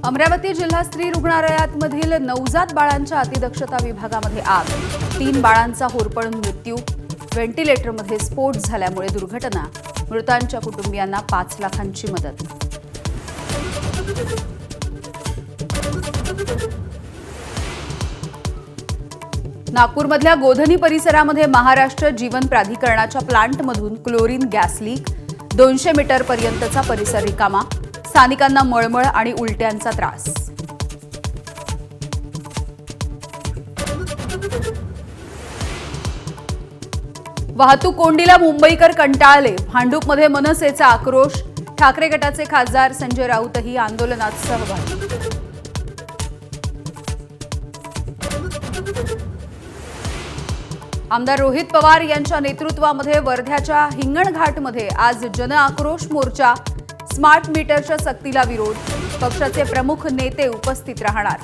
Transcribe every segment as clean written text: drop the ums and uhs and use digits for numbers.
अमरावती जिल्हा स्त्री रुग्णालयामधील नवजात बाळांच्या अतिदक्षता विभागामध्ये आग, 3 बाळांचा होरपळून मृत्यू, व्हेंटिलेटरमध्ये स्फोट झाल्यामुळे दुर्घटना, मृतांच्या कुटुंबियांना 5 लाखांची मदत। नागपूरमधल्या गोधनी परिसरामध्ये महाराष्ट्र जीवन प्राधिकरणाच्या प्लांटमधून क्लोरीन गॅस लीक, 200 मीटरपर्यंतचा परिसर रिकामा, स्थानिकांना मळमळ आणि उलट्यांचा त्रास। वाहतूक कोंडीला मुंबईकर कंटाळले, भांडूपमध्ये मनसेचा आक्रोश, ठाकरे गटाचे खासदार संजय राऊतही आंदोलनात सहभागी। आमदार रोहित पवार यांच्या नेतृत्वामध्ये वर्ध्याच्या हिंगणघाटमध्ये आज जन आक्रोश मोर्चा, स्मार्ट मीटरच्या सक्तीला विरोध, पक्षाचे प्रमुख नेते उपस्थित राहणार।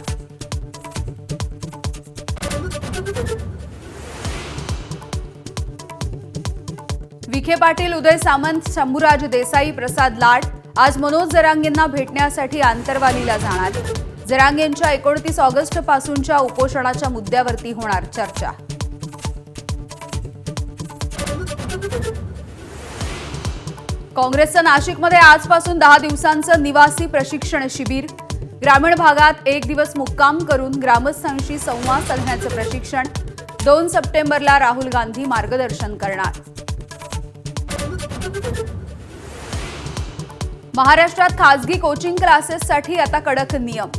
विखे पाटील, उदय सामंत, शंभूराज देसाई, प्रसाद लाड आज मनोज जरांगेंना भेटण्यासाठी आंतरवालीला जाणार। जरांगेंच्या 29 ऑगस्ट पासूनच्या उपोषणाच्या मुद्द्यावरती होणार चर्चा। काँग्रेसचं नाशिकमध्ये आजपासून 10 दिवसांचं निवासी प्रशिक्षण शिबिर, ग्रामीण भागात 1 दिवस मुक्काम करून ग्रामस्थांशी संवाद साधण्याचं प्रशिक्षण। 2 सप्टेंबरला राहुल गांधी मार्गदर्शन करणार। महाराष्ट्रात खासगी कोचिंग क्लासेससाठी आता कडक नियम,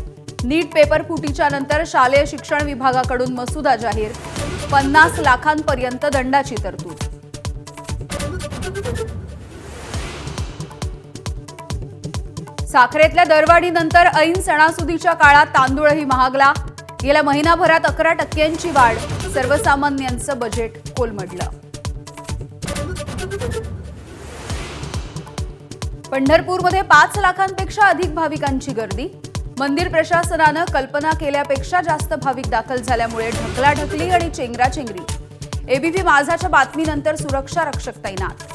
नीट पेपर फुटीच्या नंतर शालेय शिक्षण विभागाकडून मसुदा जाहीर, 50 लाखांपर्यंत दंडाची तरतूद। साखरेतल्या दरवाढीनंतर ऐन सणासुदीच्या काळात तांदूळही महागला, गेल्या महिनाभरात 11% वाढ, सर्वसामान्यांचं बजेट कोलमडलं। पंढरपूरमध्ये 5 लाखांपेक्षा अधिक भाविकांची गर्दी, मंदिर प्रशासनानं कल्पना केल्यापेक्षा जास्त भाविक दाखल झाल्यामुळे ढकलाढकली आणि चेंगराचेंगरी। एबीपी माझाच्या बातमीनंतर सुरक्षा रक्षक तैनात।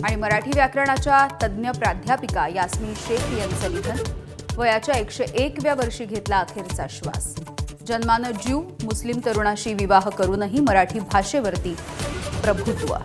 आणि मराठी व्याकरणाच्या तज्ज्ञ प्राध्यापिका यास्मीन शेख यांचं निधन, वयाच्या 101व्या वर्षी घेतला अखेरचा श्वास। जन्मानं ज्यू, मुस्लिम तरुणाशी विवाह करूनही मराठी भाषेवरती प्रभुत्व।